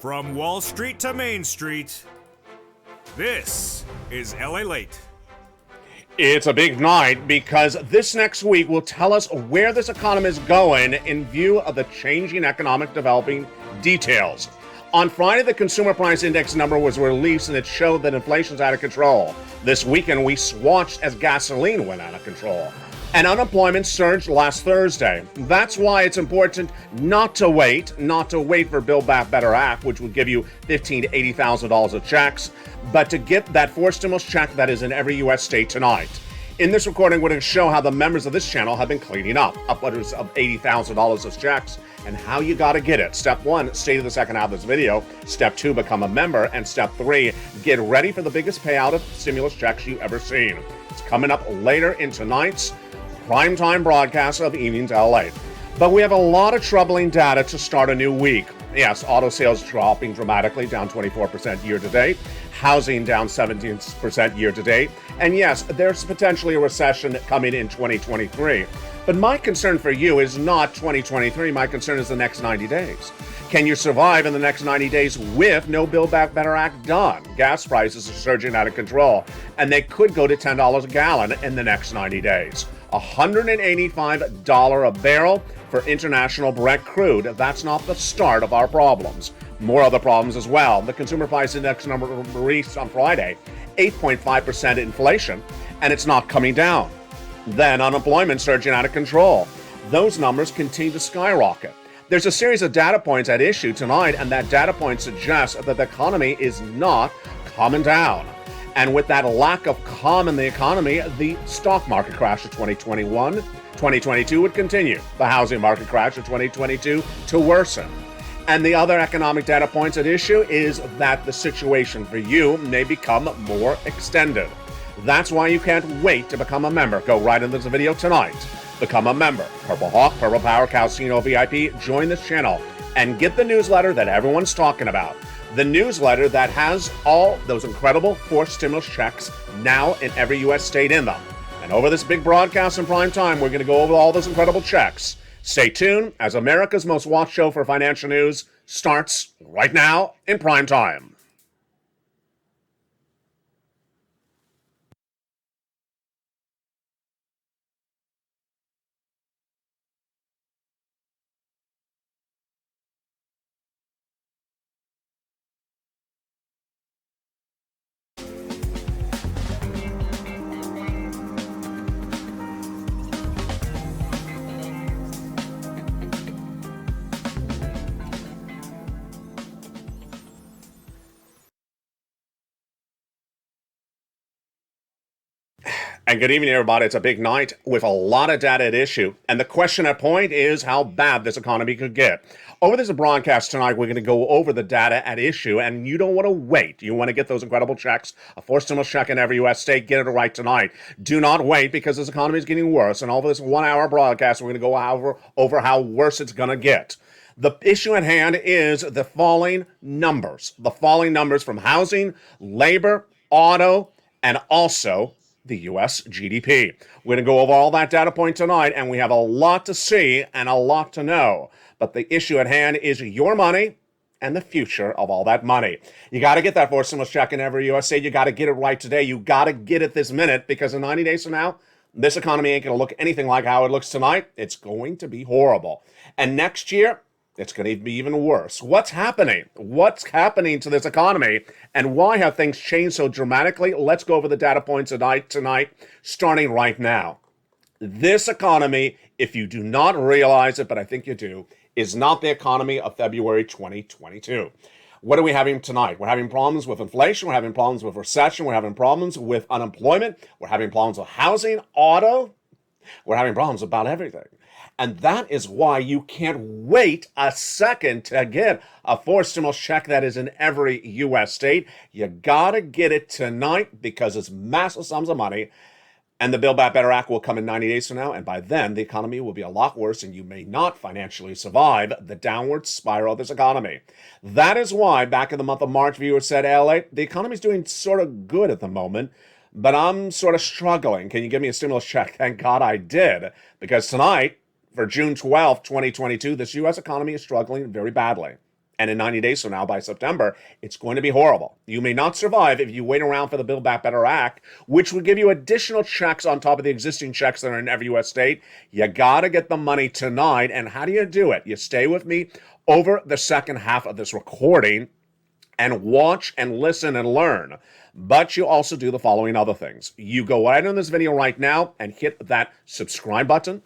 From Wall Street to Main Street, this is LALATE. It's a big night because this next week will tell us where this economy is going in view of the changing economic developing details. On Friday, the Consumer Price Index number was released and it showed that inflation's out of control. This weekend, we watched as gasoline went out of control. And unemployment surged last Thursday. That's why it's important not to wait for Build Back Better Act, which would give you $15,000 to $80,000 of checks, but to get that forced stimulus check that is in every U.S. state tonight. In this recording, we're going to show how the members of this channel have been cleaning up upwards of $80,000 of checks and how you got to get it. Step 1, stay to the second half of this video. Step 2, become a member. And Step 3, get ready for the biggest payout of stimulus checks you've ever seen. It's coming up later in tonight's primetime broadcast of Evenings LA. But we have a lot of troubling data to start a new week. Yes, auto sales dropping dramatically, down 24% year to date. Housing down 17% year to date. And yes, there's potentially a recession coming in 2023. But my concern for you is not 2023. My concern is the next 90 days. Can you survive in the next 90 days with no Build Back Better Act done? Gas prices are surging out of control, and they could go to $10 a gallon in the next 90 days. $185 a barrel for international Brent crude. That's not the start of our problems. More other problems as well. The Consumer Price Index number released on Friday, 8.5% inflation, and it's not coming down. Then unemployment surging out of control. Those numbers continue to skyrocket. There's a series of data points at issue tonight, and that data point suggests that the economy is not calming down. And with that lack of calm in the economy, the stock market crash of 2022 would continue. The housing market crash of 2022 to worsen. And the other economic data points at issue is that the situation for you may become more extended. That's why you can't wait to become a member. Go right into this video tonight. Become a member. Purple Hawk, Purple Power, Calcino VIP. Join this channel and get the newsletter that everyone's talking about. The newsletter that has all those incredible forced stimulus checks now in every U.S. state in them. And over this big broadcast in prime time, we're going to go over all those incredible checks. Stay tuned as America's most watched show for financial news starts right now in prime time. And good evening, everybody. It's a big night with a lot of data at issue. And the question at point is how bad this economy could get. Over this broadcast tonight, we're going to go over the data at issue, and you don't want to wait. You want to get those incredible checks, a forced stimulus check in every U.S. state, get it right tonight. Do not wait because this economy is getting worse. And over this 1 hour broadcast, we're going to go over how worse it's going to get. The issue at hand is the falling numbers. The falling numbers from housing, labor, auto, and also the U.S. GDP. We're going to go over all that data point tonight, and we have a lot to see and a lot to know. But the issue at hand is your money and the future of all that money. You got to get that forced stimulus check in every U.S. state. You got to get it right today. You got to get it this minute, because in 90 days from now, this economy ain't going to look anything like how it looks tonight. It's going to be horrible. And next year, it's going to be even worse. What's happening? What's happening to this economy? And why have things changed so dramatically? Let's go over the data points tonight, starting right now. This economy, if you do not realize it, but I think you do, is not the economy of February 2022. What are we having tonight? We're having problems with inflation. We're having problems with recession. We're having problems with unemployment. We're having problems with housing, auto. We're having problems about everything. And that is why you can't wait a second to get a forced stimulus check that is in every U.S. state. You gotta get it tonight because it's massive sums of money. And the Build Back Better Act will come in 90 days from now. And by then, the economy will be a lot worse and you may not financially survive the downward spiral of this economy. That is why back in the month of March, viewers said, LA, the economy's doing sort of good at the moment, but I'm sort of struggling. Can you give me a stimulus check? Thank God I did. Because tonight, for June 12th, 2022, this U.S. economy is struggling very badly. And in 90 days from now, by September, it's going to be horrible. You may not survive if you wait around for the Build Back Better Act, which would give you additional checks on top of the existing checks that are in every U.S. state. You got to get the money tonight. And how do you do it? You stay with me over the second half of this recording and watch and listen and learn. But you also do the following other things. You go right on this video right now and hit that subscribe button.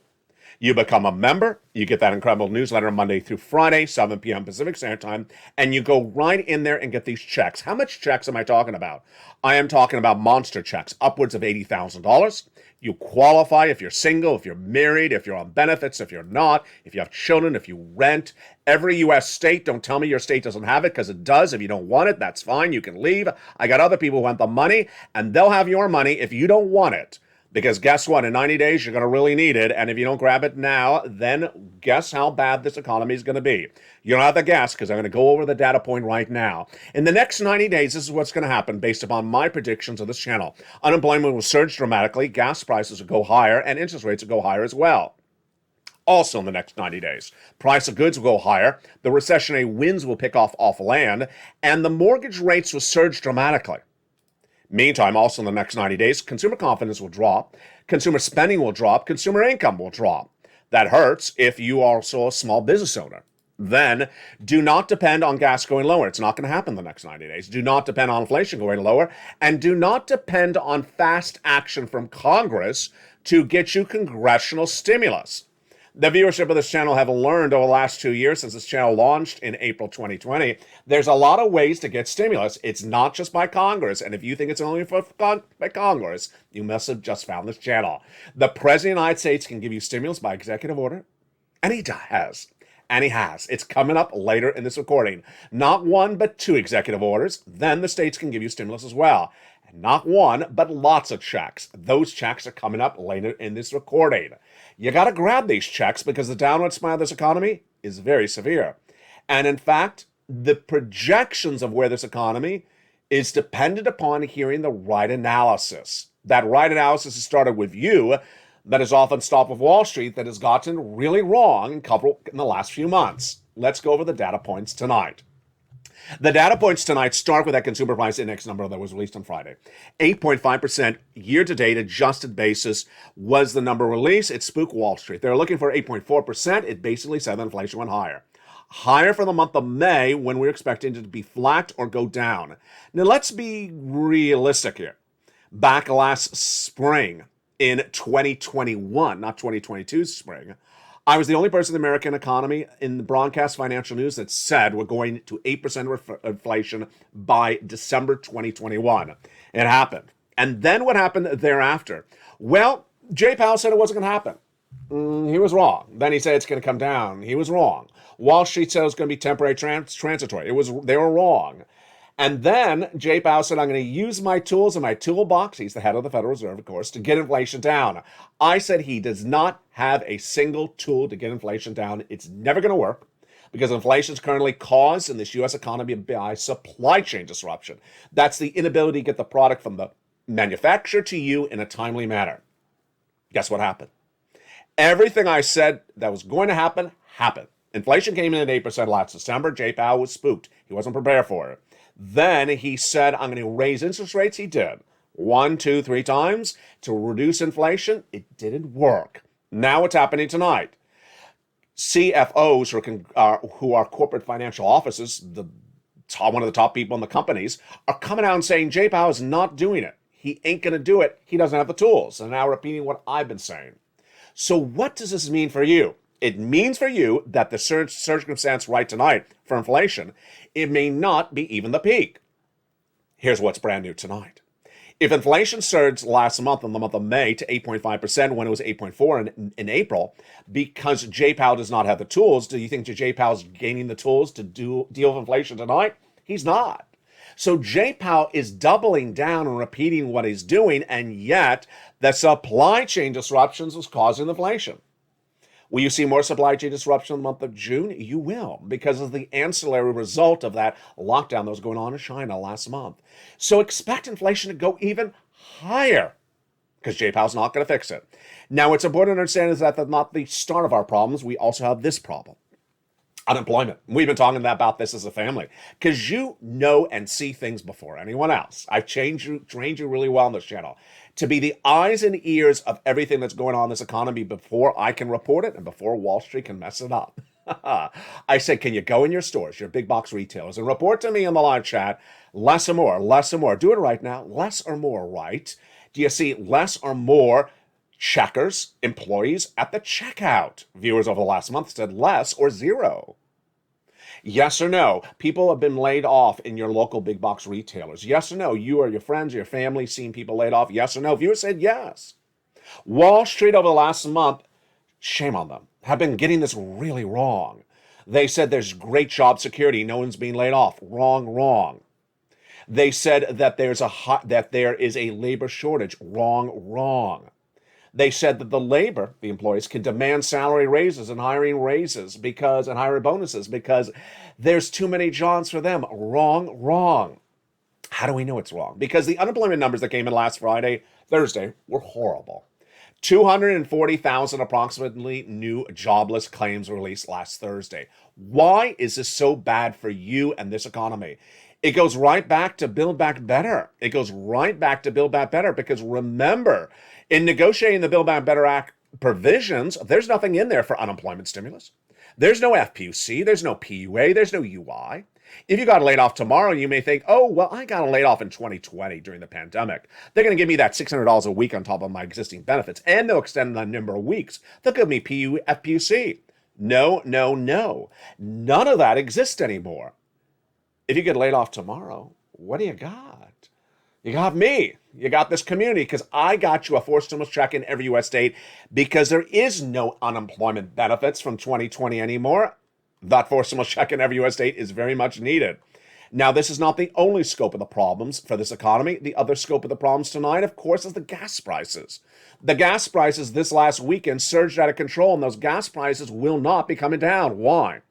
You become a member. You get that incredible newsletter Monday through Friday, 7 p.m. Pacific Standard Time, and you go right in there and get these checks. How much checks am I talking about? I am talking about monster checks, upwards of $80,000. You qualify if you're single, if you're married, if you're on benefits, if you're not, if you have children, if you rent. Every U.S. state, don't tell me your state doesn't have it, because it does. If you don't want it, that's fine. You can leave. I got other people who want the money, and they'll have your money if you don't want it. Because guess what? In 90 days, you're going to really need it. And if you don't grab it now, then guess how bad this economy is going to be. You don't have to guess, because I'm going to go over the data point right now. In the next 90 days, this is what's going to happen based upon my predictions of this channel. Unemployment will surge dramatically, gas prices will go higher, and interest rates will go higher as well. Also in the next 90 days, price of goods will go higher, the recessionary winds will pick off land, and the mortgage rates will surge dramatically. Meantime, also in the next 90 days, consumer confidence will drop, consumer spending will drop, consumer income will drop. That hurts if you are also a small business owner. Then do not depend on gas going lower. It's not going to happen in the next 90 days. Do not depend on inflation going lower, and do not depend on fast action from Congress to get you congressional stimulus. The viewership of this channel have learned over the last 2 years since this channel launched in April 2020. There's a lot of ways to get stimulus. It's not just by Congress. And if you think it's only by Congress, you must have just found this channel. The President of the United States can give you stimulus by executive order. And he has. And he has. It's coming up later in this recording. Not one, but 2 executive orders. Then the states can give you stimulus as well. And not one, but lots of checks. Those checks are coming up later in this recording. You got to grab these checks because the downward spiral of this economy is very severe. And in fact, the projections of where this economy is dependent upon hearing the right analysis. That right analysis has started with you, that is often stopped with Wall Street, that has gotten really wrong in the last few months. Let's go over the data points tonight. The data points tonight start with that consumer price index number that was released on Friday. 8.5% year-to-date adjusted basis was the number released. It spooked Wall Street. They were looking for 8.4%. It basically said that inflation went higher. Higher for the month of May, when we're expecting it to be flat or go down. Now, let's be realistic here. Back last spring in 2021, not 2022's spring, I was the only person in the American economy in the broadcast financial news that said we're going to 8% inflation by December 2021. It happened. And then what happened thereafter? Well, Jay Powell said it wasn't going to happen. He was wrong. Then he said it's going to come down. He was wrong. Wall Street said it was going to be temporary, transitory. They were wrong. And then Jay Powell said, I'm going to use my tools in my toolbox. He's the head of the Federal Reserve, of course, to get inflation down. I said he does not have a single tool to get inflation down. It's never going to work because inflation is currently caused in this U.S. economy by supply chain disruption. That's the inability to get the product from the manufacturer to you in a timely manner. Guess what happened? Everything I said that was going to happen, happened. Inflation came in at 8% last December. Jay Powell was spooked. He wasn't prepared for it. Then he said, I'm going to raise interest rates. He did. 1, 2, 3 times to reduce inflation. It didn't work. Now what's happening tonight? CFOs, who are corporate financial officers, one of the top people in the companies, are coming out and saying, Jay Powell is not doing it. He ain't going to do it. He doesn't have the tools. And now repeating what I've been saying. So what does this mean for you? It means for you that the circumstance right tonight for inflation, it may not be even the peak. Here's what's brand new tonight. If inflation surged last month, in the month of May, to 8.5% when it was 8.4% in April, because Jay Powell does not have the tools, do you think Jay Powell's gaining the tools to deal with inflation tonight? He's not. So Jay Powell is doubling down and repeating what he's doing, and yet the supply chain disruptions is causing inflation. Will you see more supply chain disruption in the month of June? You will, because of the ancillary result of that lockdown that was going on in China last month. So expect inflation to go even higher, because Jay Powell's not going to fix it. Now, what's important to understand is that that's not the start of our problems. We also have this problem. Unemployment. We've been talking about this as a family because you know and see things before anyone else. I've trained you really well on this channel to be the eyes and ears of everything that's going on in this economy before I can report it and before Wall Street can mess it up. I said, can you go in your stores, your big box retailers, and report to me in the live chat, less or more, less or more. Do it right now, less or more, right? Do you see less or more checkers, employees at the checkout? Viewers over the last month said less or zero. Yes or no, people have been laid off in your local big box retailers. Yes or no, you or your friends or your family seen people laid off. Yes or no, viewers said yes. Wall Street over the last month, shame on them, have been getting this really wrong. They said there's great job security, no one's being laid off. Wrong. They said that there is a labor shortage. Wrong. They said that the employees can demand salary raises and hiring bonuses because there's too many jobs for them. Wrong. How do we know it's wrong? Because the unemployment numbers that came in last Thursday, were horrible. 240,000 approximately new jobless claims released last Thursday. Why is this so bad for you and this economy? It goes right back to Build Back Better. Because remember, in negotiating the Build Back Better Act provisions, there's nothing in there for unemployment stimulus. There's no FPUC, there's no PUA, there's no UI. If you got laid off tomorrow, you may think, oh, well, I got laid off in 2020 during the pandemic. They're going to give me that $600 a week on top of my existing benefits, and they'll extend the number of weeks. They'll give me FPUC. No. None of that exists anymore. If you get laid off tomorrow, what do you got? You got me. You got this community because I got you a forced stimulus check in every U.S. state because there is no unemployment benefits from 2020 anymore. That forced stimulus check in every U.S. state is very much needed. Now, this is not the only scope of the problems for this economy. The other scope of the problems tonight, of course, is the gas prices. The gas prices this last weekend surged out of control, and those gas prices will not be coming down. Why?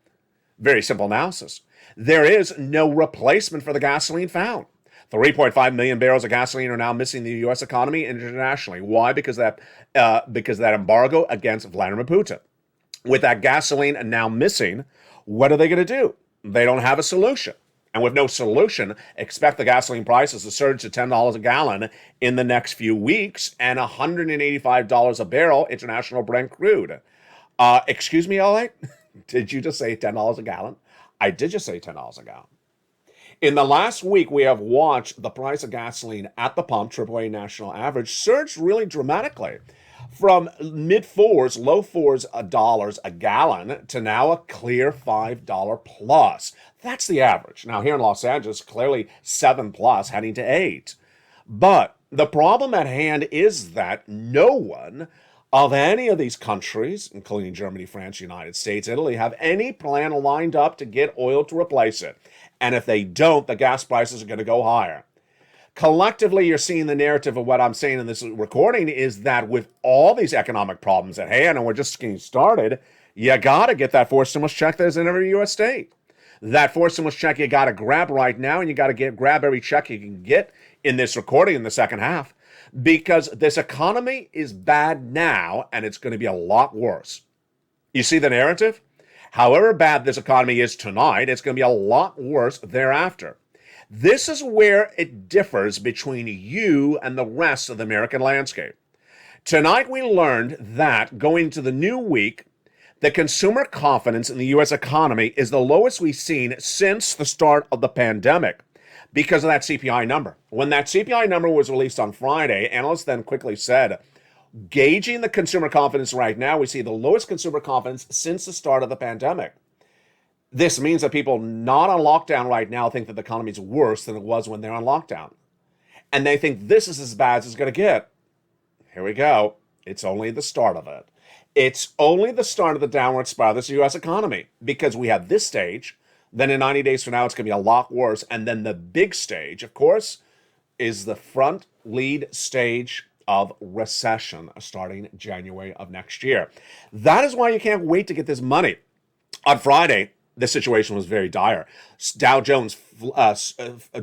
Very simple analysis. There is no replacement for the gasoline found. 3.5 million barrels of gasoline are now missing the U.S. economy and internationally. Why? Because that embargo against Vladimir Putin. With that gasoline now missing, what are they going to do? They don't have a solution. And with no solution, expect the gasoline prices to surge to $10 a gallon in the next few weeks and $185 a barrel international Brent crude. Excuse me, LA? Did you just say $10 a gallon? I did just say $10 a gallon. In the last week, we have watched the price of gasoline at the pump, AAA national average, surge really dramatically from mid-4s, low 4s dollars a gallon to now a clear $5 plus. That's the average. Now, here in Los Angeles, clearly 7 plus, heading to 8. But the problem at hand is that no one of any of these countries, including Germany, France, United States, Italy, have any plan lined up to get oil to replace it. And if they don't, the gas prices are going to go higher. Collectively, you're seeing the narrative of what I'm saying in this recording is that with all these economic problems at hand, and we're just getting started, you got to get that forced stimulus check that's in every U.S. state. That forced stimulus check you got to grab right now, and you got to grab every check you can get in this recording in the second half, because this economy is bad now, and it's going to be a lot worse. You see the narrative? However bad this economy is tonight, it's going to be a lot worse thereafter. This is where it differs between you and the rest of the American landscape. Tonight we learned that going into the new week, the consumer confidence in the U.S. economy is the lowest we've seen since the start of the pandemic because of that CPI number. When that CPI number was released on Friday, analysts then quickly said, gauging the consumer confidence right now, we see the lowest consumer confidence since the start of the pandemic. This means that people not on lockdown right now think that the economy is worse than it was when they're on lockdown. And they think this is as bad as it's going to get. Here we go. It's only the start of it. It's only the start of the downward spiral of this U.S. economy, because we have this stage, then in 90 days from now, it's going to be a lot worse. And then the big stage, of course, is the front lead stage of recession starting January of next year. That is why you can't wait to get this money. On Friday, the situation was very dire. Dow Jones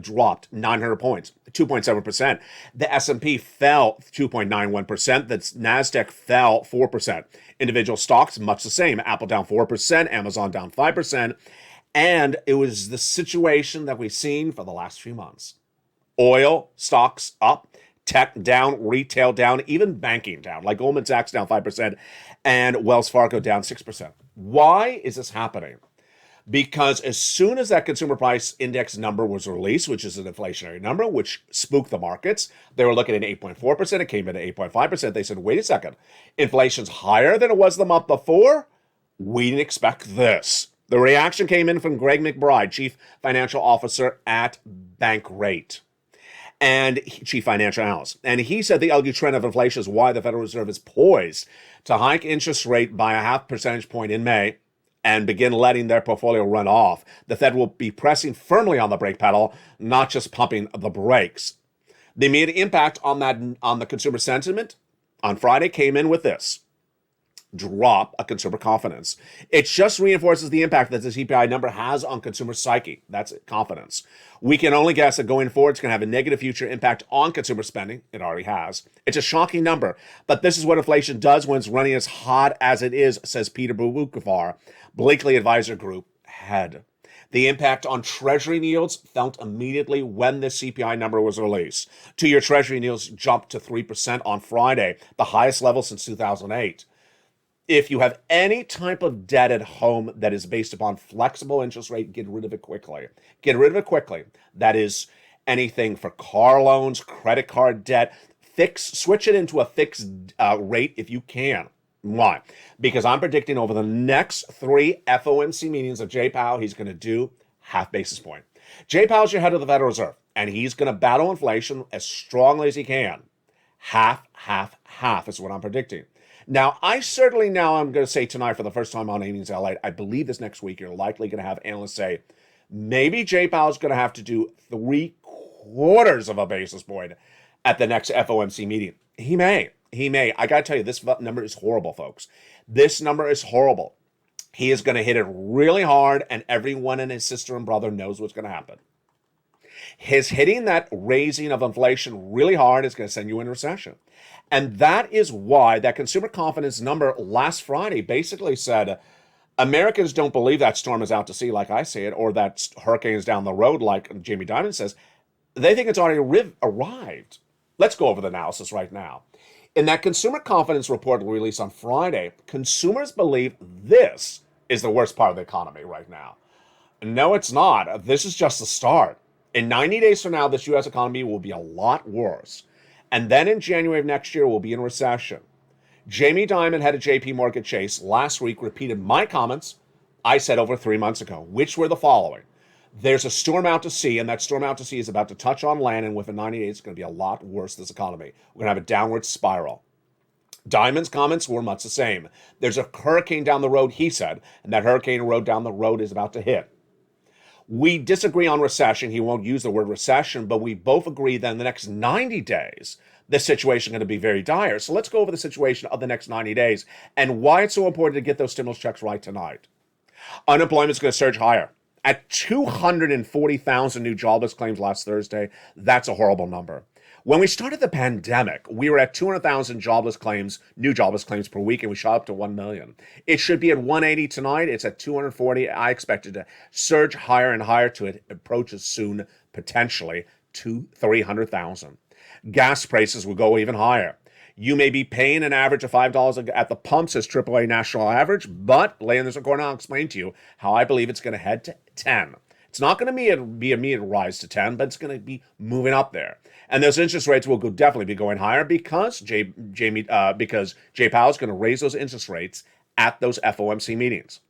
dropped 900 points, 2.7%. The S&P fell 2.91%. The NASDAQ fell 4%. Individual stocks, much the same. Apple down 4%, Amazon down 5%. And it was the situation that we've seen for the last few months. Oil stocks up, tech down, retail down, even banking down, like Goldman Sachs down 5%, and Wells Fargo down 6%. Why is this happening? Because as soon as that consumer price index number was released, which is an inflationary number, which spooked the markets, they were looking at 8.4%. It came in at 8.5%. They said, wait a second, inflation's higher than it was the month before? We didn't expect this. The reaction came in from Greg McBride, Chief Financial Officer at Bankrate, and Chief Financial Analyst. And he said the ugly trend of inflation is why the Federal Reserve is poised to hike interest rate by a 0.5 percentage point in May and begin letting their portfolio run off. The Fed will be pressing firmly on the brake pedal, not just pumping the brakes. The immediate impact on the consumer sentiment on Friday came in with this drop of consumer confidence. It just reinforces the impact that the CPI number has on consumer psyche. That's confidence. We can only guess that going forward, it's going to have a negative future impact on consumer spending. It already has. It's a shocking number, but this is what inflation does when it's running as hot as it is, says Peter Bukavar, Blakely Advisor Group head. The impact on Treasury yields felt immediately when the CPI number was released. Two-year Treasury yields jumped to 3% on Friday, the highest level since 2008. If you have any type of debt at home that is based upon flexible interest rate, get rid of it quickly. Get rid of it quickly. That is anything for car loans, credit card debt. Switch it into a fixed rate if you can. Why? Because I'm predicting over the next 3 FOMC meetings of Jay Powell, he's going to do 0.5 basis point. Jay Powell's your head of the Federal Reserve, and he's going to battle inflation as strongly as he can. Half is what I'm predicting. Now, I'm going to say tonight for the first time on Evenings LA, I believe this next week you're likely going to have analysts say, maybe Jay Powell's going to have to do 0.75 of a basis point at the next FOMC meeting. He may. I got to tell you, this number is horrible, folks. This number is horrible. He is going to hit it really hard, and everyone and his sister and brother knows what's going to happen. His hitting that raising of inflation really hard is going to send you into recession. And that is why that consumer confidence number last Friday basically said, Americans don't believe that storm is out to sea like I say it, or that hurricane is down the road like Jamie Dimon says. They think it's already arrived. Let's go over the analysis right now. In that consumer confidence report released on Friday, consumers believe this is the worst part of the economy right now. No, it's not. This is just the start. In 90 days from now, this U.S. economy will be a lot worse. And then in January of next year, we'll be in recession. Jamie Dimon, head of JP Morgan Chase, last week repeated my comments I said over 3 months ago, which were the following. There's a storm out to sea, and that storm out to sea is about to touch on land, and within 90 days, it's going to be a lot worse, this economy. We're going to have a downward spiral. Dimon's comments were much the same. There's a hurricane down the road, he said, and that hurricane road down the road is about to hit. We disagree on recession. He won't use the word recession, but we both agree that in the next 90 days, this situation is going to be very dire. So let's go over the situation of the next 90 days and why it's so important to get those stimulus checks right tonight. Unemployment is going to surge higher. At 240,000 new jobless claims last Thursday, that's a horrible number. When we started the pandemic, we were at 200,000 jobless claims, new jobless claims per week, and we shot up to 1 million. It should be at 180 tonight. It's at 240. I expect it to surge higher and higher to it approaches soon, potentially, to 300,000. Gas prices will go even higher. You may be paying an average of $5 at the pumps as AAA national average, but later in this recording, I'll explain to you how I believe it's going to head to 10. It's not going to be immediate rise to 10, but it's going to be moving up there. And those interest rates will definitely be going higher because Jay Powell is going to raise those interest rates at those FOMC meetings.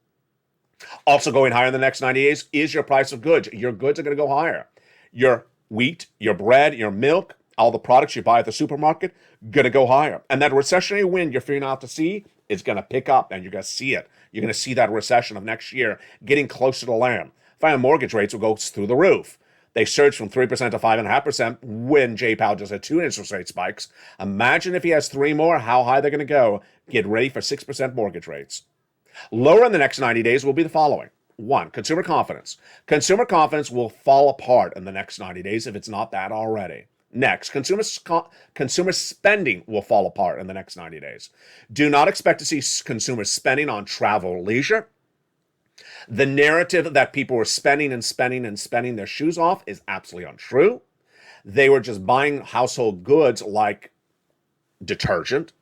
Also going higher in the next 90 days is your price of goods. Your goods are going to go higher. Your wheat, your bread, your milk, all the products you buy at the supermarket, going to go higher. And that recessionary wind you're fearing out to sea is going to pick up, and you're going to see it. You're going to see that recession of next year getting closer to land. Final mortgage rates will go through the roof. They surged from 3% to 5.5% when Jay Powell just had 2 interest rate spikes. Imagine if he has 3 more, how high they're going to go. Get ready for 6% mortgage rates. Lower in the next 90 days will be the following. One, consumer confidence. Consumer confidence will fall apart in the next 90 days if it's not that already. Next, consumer spending will fall apart in the next 90 days. Do not expect to see consumer spending on travel or leisure. The narrative that people were spending and spending and spending their shoes off is absolutely untrue. They were just buying household goods like detergent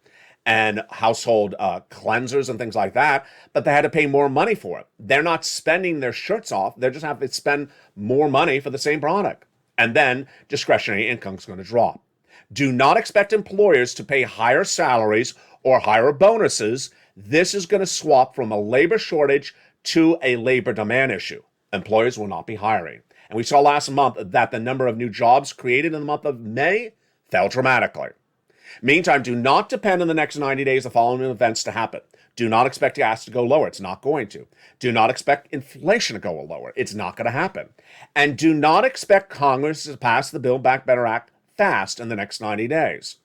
and household cleansers and things like that, but they had to pay more money for it. They're not spending their shirts off. They're just having to spend more money for the same product. And then discretionary income is going to drop. Do not expect employers to pay higher salaries or higher bonuses. This is going to swap from a labor shortage to a labor demand issue. Employers will not be hiring. And we saw last month that the number of new jobs created in the month of May fell dramatically. Meantime, do not depend on the next 90 days of following events to happen. Do not expect gas to go lower. It's not going to. Do not expect inflation to go lower. It's not going to happen. And do not expect Congress to pass the Build Back Better Act fast in the next 90 days.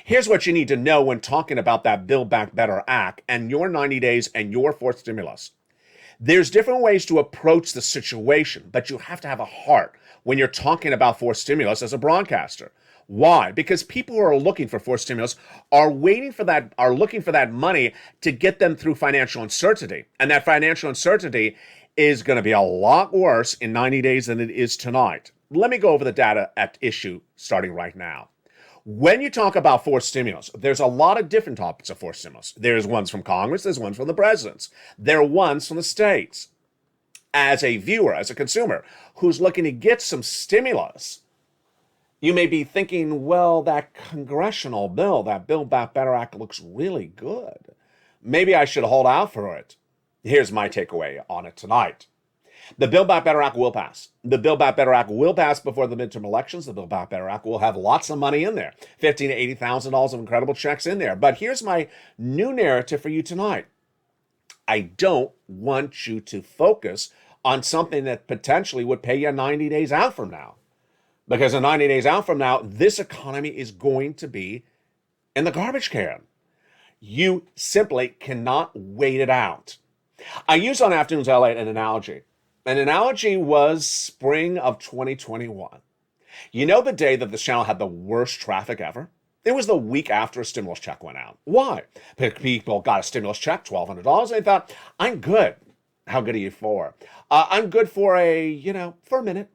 Here's what you need to know when talking about that Build Back Better Act and your 90 days and your fourth stimulus. There's different ways to approach the situation, but you have to have a heart when you're talking about fourth stimulus as a broadcaster. Why? Because people who are looking for forced stimulus are looking for that money to get them through financial uncertainty. And that financial uncertainty is going to be a lot worse in 90 days than it is tonight. Let me go over the data at issue starting right now. When you talk about forced stimulus, there's a lot of different topics of forced stimulus. There's ones from Congress, there's ones from the presidents. There are ones from the states. As a viewer, as a consumer, who's looking to get some stimulus, you may be thinking, well, that congressional bill, that Build Back Better Act looks really good. Maybe I should hold out for it. Here's my takeaway on it tonight. The Build Back Better Act will pass. The Build Back Better Act will pass before the midterm elections. The Build Back Better Act will have lots of money in there, $15,000 to $80,000 of incredible checks in there. But here's my new narrative for you tonight. I don't want you to focus on something that potentially would pay you 90 days out from now. Because in 90 days out from now, this economy is going to be in the garbage can. You simply cannot wait it out. I used on Afternoons LA an analogy. An analogy was spring of 2021. You know the day that this channel had the worst traffic ever? It was the week after a stimulus check went out. Why? People got a stimulus check, $1,200, and they thought, I'm good. How good are you for? I'm good for for a minute.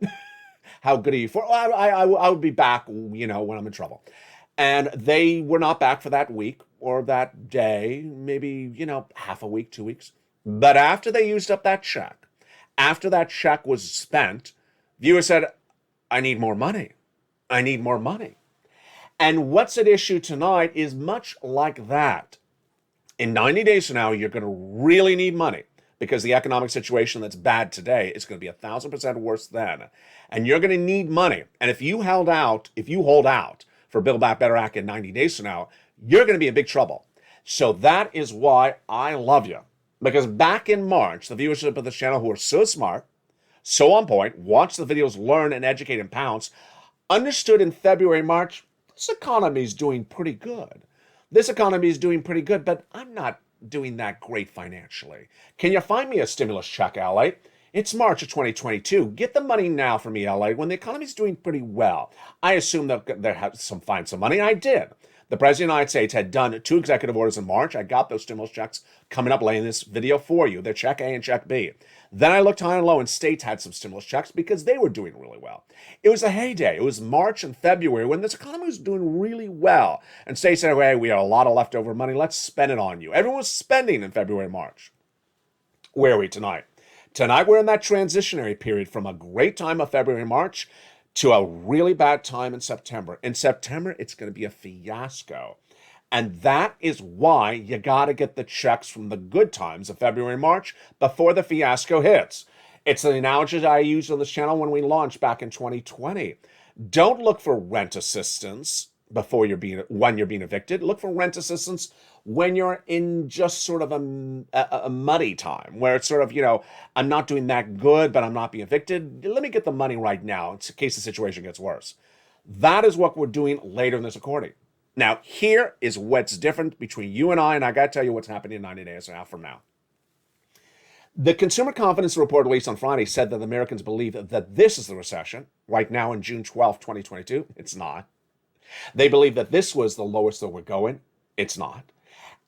How good are you for? I would be back, when I'm in trouble. And they were not back for that week or that day, maybe, half a week, 2 weeks. But after they used up that check, after that check was spent, viewers said, I need more money. I need more money. And what's at issue tonight is much like that. In 90 days from now, you're going to really need money, because the economic situation that's bad today is going to be 1,000% worse then. And you're going to need money. And if you hold out for Build Back Better Act in 90 days from now, you're going to be in big trouble. So that is why I love you. Because back in March, the viewership of this channel, who are so smart, so on point, watch the videos, learn and educate and pounce, understood in February, March, this economy is doing pretty good. This economy is doing pretty good, but I'm not doing that great financially. Can you find me a stimulus check, LA? It's March of 2022. Get the money now for me, LA, when the economy's doing pretty well. I assume that they have find some money. I did. The President of the United States had done 2 executive orders in March. I got those stimulus checks coming up laying this video for you. They're check A and check B. Then I looked high and low, and states had some stimulus checks because they were doing really well. It was a heyday. It was March and February when this economy was doing really well. And states said, hey, we have a lot of leftover money. Let's spend it on you. Everyone was spending in February and March. Where are we tonight? Tonight, we're in that transitionary period from a great time of February and March to a really bad time in September. In September, it's going to be a fiasco. And that is why you got to get the checks from the good times of February and March before the fiasco hits. It's the analogy that I used on this channel when we launched back in 2020. Don't look for rent assistance when you're being evicted. Look for rent assistance when you're in just sort of a muddy time, where it's sort of, I'm not doing that good, but I'm not being evicted. Let me get the money right now in case the situation gets worse. That is what we're doing later in this recording. Now, here is what's different between you and I got to tell you what's happening in 90 days from now. The consumer confidence report released on Friday said that Americans believe that this is the recession. Right now, in June 12th, 2022, it's not. They believe that this was the lowest that we're going. It's not.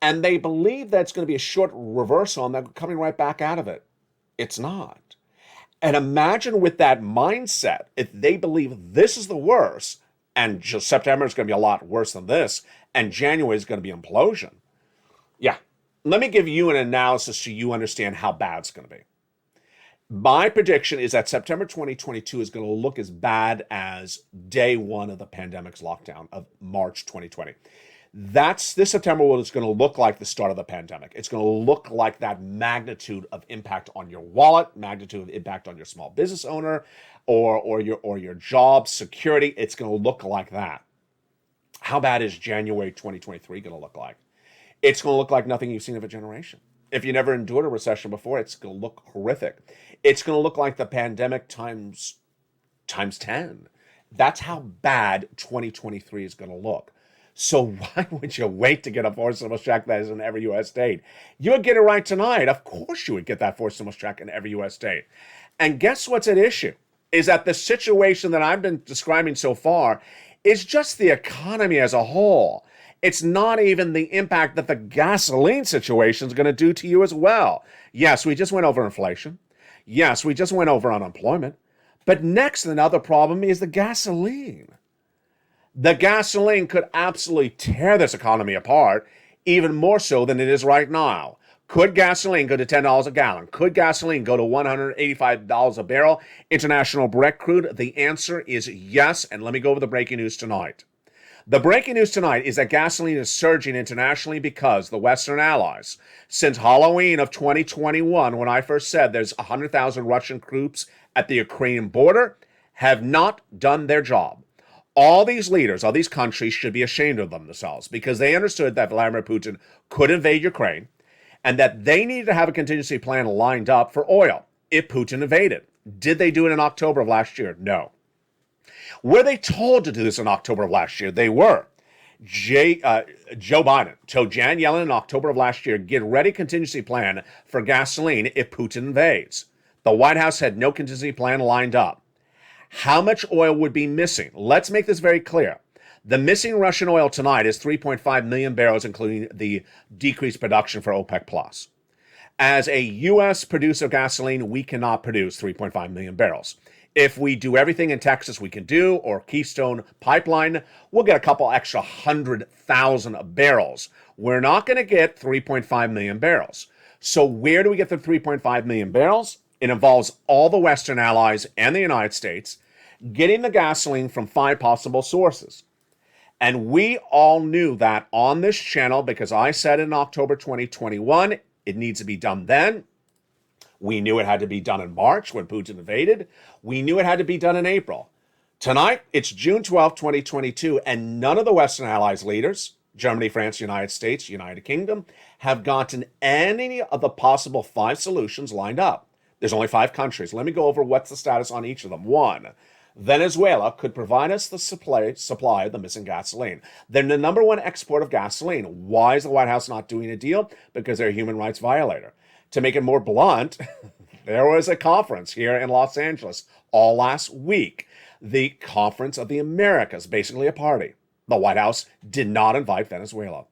And they believe that it's going to be a short reversal and they're coming right back out of it. It's not. And imagine with that mindset, if they believe this is the worst, and just September is going to be a lot worse than this, and January is going to be implosion. Yeah. Let me give you an analysis so you understand how bad it's going to be. My prediction is that September 2022 is going to look as bad as day one of the pandemic's lockdown of March 2020. This September is going to look like the start of the pandemic. It's going to look like that magnitude of impact on your wallet, magnitude of impact on your small business owner, or your job security. It's going to look like that. How bad is January 2023 going to look like? It's going to look like nothing you've seen of a generation. If you never endured a recession before, it's going to look horrific. It's going to look like the pandemic times 10. That's how bad 2023 is going to look. So why would you wait to get a forced stimulus check that is in every U.S. state? You would get it right tonight. Of course you would get that forced stimulus check in every U.S. state. And guess what's at issue? Is that the situation that I've been describing so far is just the economy as a whole. It's not even the impact that the gasoline situation is going to do to you as well. Yes, we just went over inflation. Yes, we just went over unemployment. But next, another problem is the gasoline. The gasoline could absolutely tear this economy apart, even more so than it is right now. Could gasoline go to $10 a gallon? Could gasoline go to $185 a barrel? International Brent crude? The answer is yes, and let me go over the breaking news tonight. The breaking news tonight is that gasoline is surging internationally because the Western allies, since Halloween of 2021, when I first said there's 100,000 Russian troops at the Ukrainian border, have not done their job. All these leaders, all these countries should be ashamed of themselves because they understood that Vladimir Putin could invade Ukraine and that they needed to have a contingency plan lined up for oil if Putin invaded. Did they do it in October of last year? No. Were they told to do this in October of last year? They were. Joe Biden told Janet Yellen in October of last year, get ready contingency plan for gasoline if Putin invades. The White House had no contingency plan lined up. How much oil would be missing? Let's make this very clear. The missing Russian oil tonight is 3.5 million barrels, including the decreased production for OPEC+. As a U.S. producer of gasoline, we cannot produce 3.5 million barrels. If we do everything in Texas we can do, or Keystone Pipeline, we'll get a couple extra 100,000 barrels. We're not going to get 3.5 million barrels. So where do we get the 3.5 million barrels? It involves all the Western allies and the United States getting the gasoline from 5 possible sources. And we all knew that on this channel because I said in October 2021, it needs to be done then. We knew it had to be done in March when Putin invaded. We knew it had to be done in April. Tonight, it's June 12, 2022, and none of the Western Allies leaders, Germany, France, United States, United Kingdom, have gotten any of the possible 5 solutions lined up. There's only 5 countries. Let me go over what's the status on each of them. 1, Venezuela could provide us the supply of the missing gasoline. They're the number 1 export of gasoline. Why is the White House not doing a deal? Because they're a human rights violator. To make it more blunt, there was a conference here in Los Angeles all last week. The Conference of the Americas, basically a party. The White House did not invite Venezuela.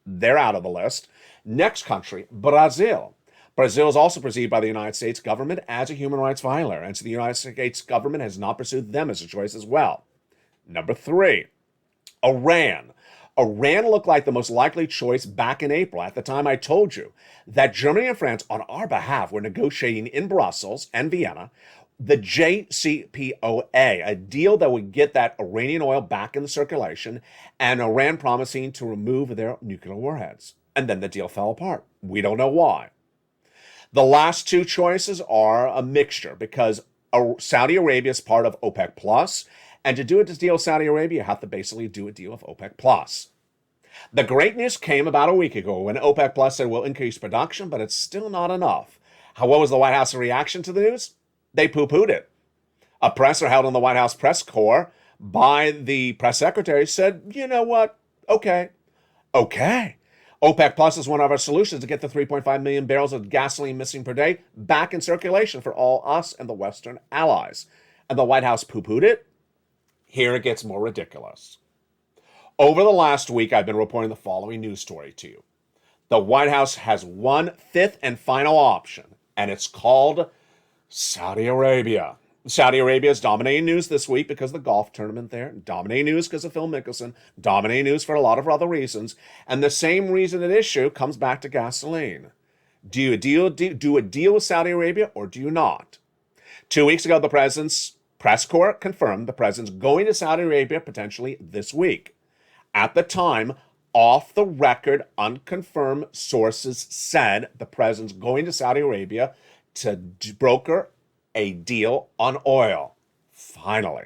They're out of the list. Next country, Brazil. Brazil is also perceived by the United States government as a human rights violator, and so the United States government has not pursued them as a choice as well. Number 3, Iran. Iran looked like the most likely choice back in April. At the time, I told you that Germany and France, on our behalf, were negotiating in Brussels and Vienna the JCPOA, a deal that would get that Iranian oil back in the circulation, and Iran promising to remove their nuclear warheads. And then the deal fell apart. We don't know why. The last 2 choices are a mixture because Saudi Arabia is part of OPEC+, and to do a deal with Saudi Arabia, you have to basically do a deal with OPEC+. The great news came about a week ago when OPEC+ said we'll increase production, but it's still not enough. What was the White House's reaction to the news? They poo-pooed it. A presser held in the White House press corps by the press secretary said, you know what? Okay. OPEC Plus is one of our solutions to get the 3.5 million barrels of gasoline missing per day back in circulation for all us and the Western allies. And the White House poo-pooed it. Here it gets more ridiculous. Over the last week, I've been reporting the following news story to you. The White House has one fifth and final option, and it's called Saudi Arabia. Saudi Arabia is dominating news this week because of the golf tournament there, dominating news because of Phil Mickelson, dominating news for a lot of other reasons, and the same reason at issue comes back to gasoline. Do you do a deal with Saudi Arabia or do you not? 2 weeks ago, the president's press corps confirmed the president's going to Saudi Arabia potentially this week. At the time, off-the-record, unconfirmed sources said the president's going to Saudi Arabia to broker a deal on oil. Finally.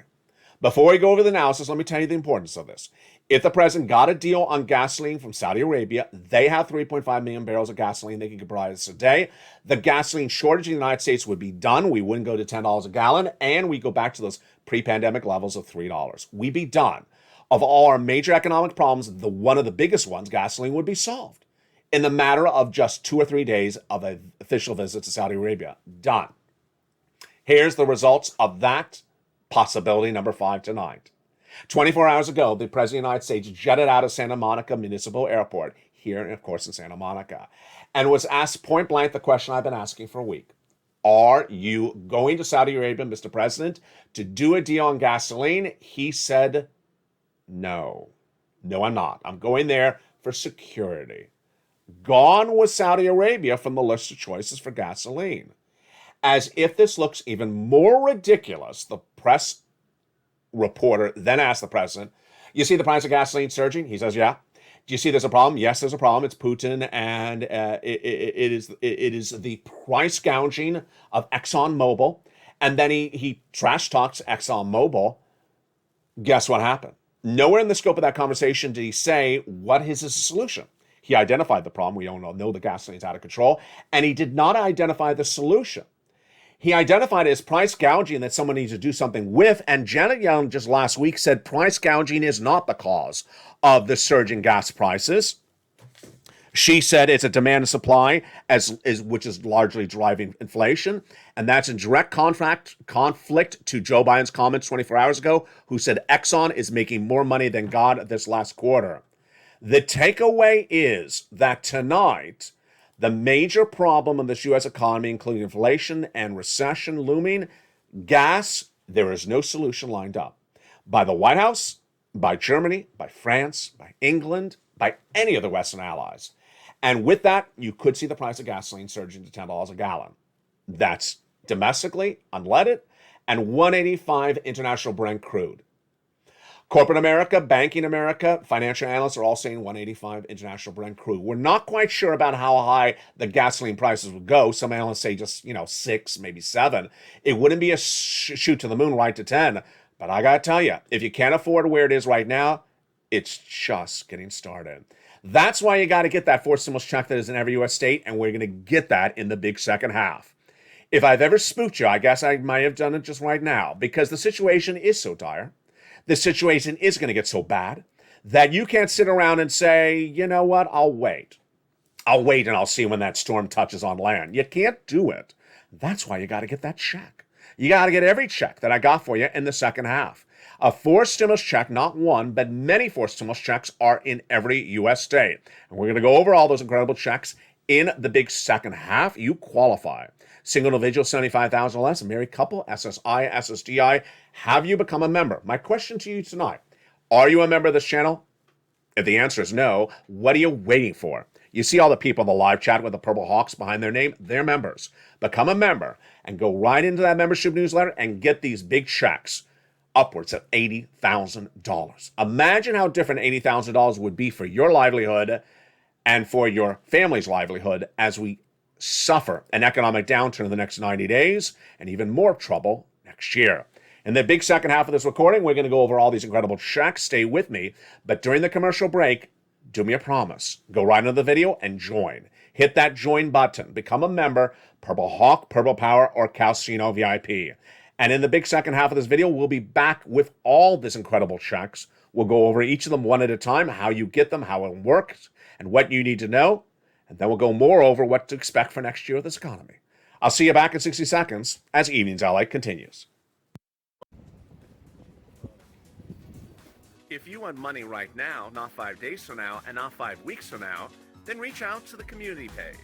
Before we go over the analysis, let me tell you the importance of this. If the president got a deal on gasoline from Saudi Arabia, they have 3.5 million barrels of gasoline they can provide us a day. The gasoline shortage in the United States would be done. We wouldn't go to $10 a gallon, and we go back to those pre-pandemic levels of $3. We'd be done. Of all our major economic problems, one of the biggest ones, gasoline, would be solved in the matter of just 2 or 3 days of an official visit to Saudi Arabia. Done. Here's the results of that possibility number 5 tonight. 24 hours ago, the President of the United States jetted out of Santa Monica Municipal Airport, here, of course, in Santa Monica, and was asked point blank the question I've been asking for a week. Are you going to Saudi Arabia, Mr. President, to do a deal on gasoline? He said, no. No, I'm not. I'm going there for security. Gone was Saudi Arabia from the list of choices for gasoline. As if this looks even more ridiculous, the press reporter then asked the president, you see the price of gasoline surging? He says, yeah. Do you see there's a problem? Yes, there's a problem. It's Putin, and it is the price gouging of ExxonMobil. And then he trash talks ExxonMobil. Guess what happened? Nowhere in the scope of that conversation did he say what is his solution. He identified the problem. We don't know the gasoline's out of control. And he did not identify the solution. He identified it as price gouging that someone needs to do something with, and Janet Yellen just last week said price gouging is not the cause of the surge in gas prices. She said it's a demand and supply, which is largely driving inflation, and that's in direct conflict to Joe Biden's comments 24 hours ago, who said Exxon is making more money than God this last quarter. The takeaway is that tonight, the major problem in this U.S. economy, including inflation and recession looming, gas, there is no solution lined up by the White House, by Germany, by France, by England, by any of the Western allies. And with that, you could see the price of gasoline surging to $10 a gallon. That's domestically, unleaded, and $185 international Brent crude. Corporate America, banking America, financial analysts are all saying 185 international Brent crude. We're not quite sure about how high the gasoline prices would go. Some analysts say just, 6, maybe 7. It wouldn't be a shoot to the moon right to 10. But I got to tell you, if you can't afford where it is right now, it's just getting started. That's why you got to get that fourth stimulus check that is in every U.S. state, and we're going to get that in the big second half. If I've ever spooked you, I guess I might have done it just right now, because the situation is so dire. The situation is going to get so bad that you can't sit around and say, you know what, I'll wait. I'll wait and I'll see when that storm touches on land. You can't do it. That's why you got to get that check. You got to get every check that I got for you in the second half. A fourth stimulus check, not one, but many fourth stimulus checks are in every U.S. state. And we're going to go over all those incredible checks in the big second half. You qualify. Single individual, 75,000 or less, a married couple, SSI, SSDI. Have you become a member? My question to you tonight, are you a member of this channel? If the answer is no, what are you waiting for? You see all the people in the live chat with the purple hawks behind their name? They're members. Become a member and go right into that membership newsletter and get these big checks, upwards of $80,000. Imagine how different $80,000 would be for your livelihood and for your family's livelihood as we suffer an economic downturn in the next 90 days and even more trouble next year. In the big second half of this recording, we're going to go over all these incredible checks. Stay with me. But during the commercial break, do me a promise. Go right into the video and join. Hit that join button. Become a member, Purple Hawk, Purple Power, or Calcino VIP. And in the big second half of this video, we'll be back with all these incredible checks We'll go over each of them one at a time, how you get them, how it works, and what you need to know. And then we'll go more over what to expect for next year with this economy. I'll see you back in 60 seconds as Evenings LA continues. If you want money right now, not 5 days from now, and not 5 weeks from now, then reach out to the community page.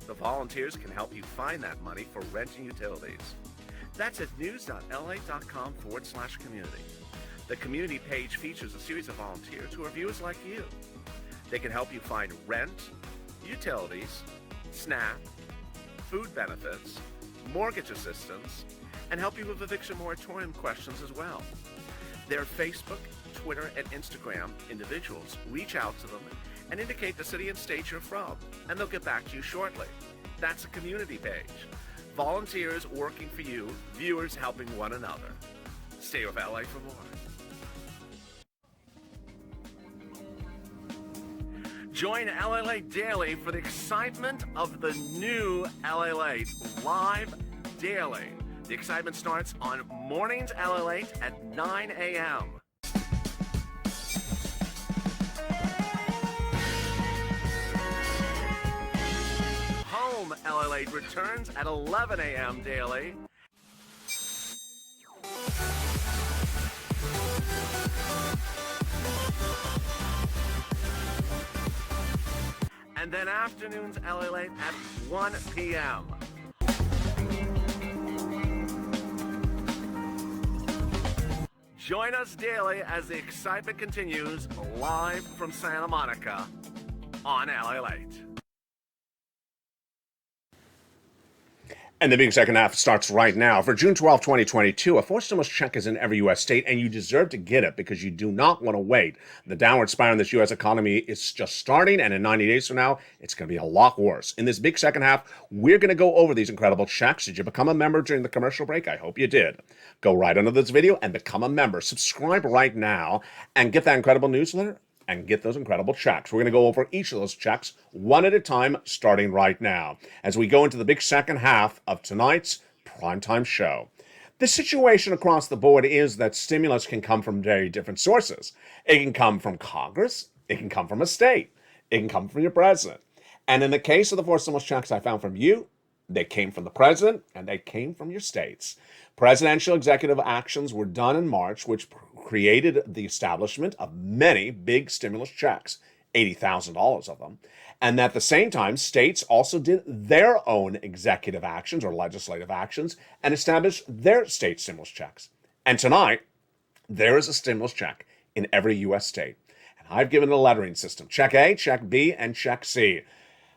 The volunteers can help you find that money for rent and utilities. That's at news.la.com/community. The community page features a series of volunteers who are viewers like you. They can help you find rent, utilities, SNAP, food benefits, mortgage assistance, and help you with eviction moratorium questions as well. Their Facebook, Twitter, and Instagram individuals reach out to them and indicate the city and state you're from, and they'll get back to you shortly. That's a community page. Volunteers working for you, viewers helping one another. Stay with LA for more. Join LALATE daily for the excitement of the new LALATE live daily. The excitement starts on mornings LALATE at 9 a.m. Home LALATE returns at 11 a.m. daily. And then afternoons LALATE at 1 p.m. Join us daily as the excitement continues live from Santa Monica on LALATE. And the big second half starts right now. For June 12, 2022, a forced stimulus check is in every U.S. state, and you deserve to get it because you do not want to wait. The downward spiral in this U.S. economy is just starting, and in 90 days from now, it's going to be a lot worse. In this big second half, we're going to go over these incredible checks. Did you become a member during the commercial break? I hope you did. Go right under this video and become a member. Subscribe right now and get that incredible newsletter and get those incredible checks. We're going to go over each of those checks one at a time, starting right now, as we go into the big second half of tonight's primetime show. The situation across the board is that stimulus can come from very different sources. It can come from Congress. It can come from a state. It can come from your president. And in the case of the forced stimulus checks I found from you, they came from the president and they came from your states. Presidential executive actions were done in March, which created the establishment of many big stimulus checks, $80,000 of them. And at the same time, states also did their own executive actions or legislative actions and established their state stimulus checks. And tonight, there is a stimulus check in every U.S. state. And I've given it a lettering system. Check A, check B, and check C.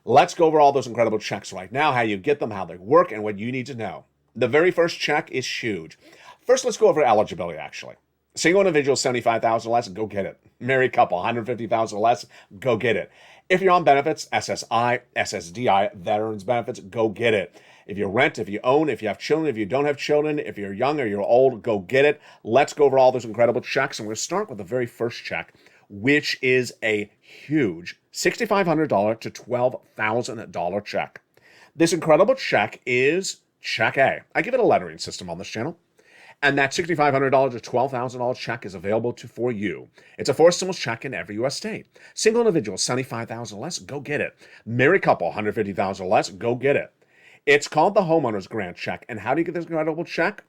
Let's go over all those incredible checks right now, how you get them, how they work, and what you need to know. The very first check is huge. First, let's go over eligibility, actually. Single individual, $75,000 or less, go get it. Married couple, $150,000 or less, go get it. If you're on benefits, SSI, SSDI, veterans benefits, go get it. If you rent, if you own, if you have children, if you don't have children, if you're young or you're old, go get it. Let's go over all those incredible checks, and we're going to start with the very first check, which is a huge $6,500 to $12,000 check. This incredible check is Check A. I give it a lettering system on this channel. And that $6,500 to $12,000 check is available for you. It's a forced stimulus check in every U.S. state. Single individual, $75,000 or less, go get it. Married couple, $150,000 or less, go get it. It's called the Homeowner's Grant Check. And how do you get this incredible check?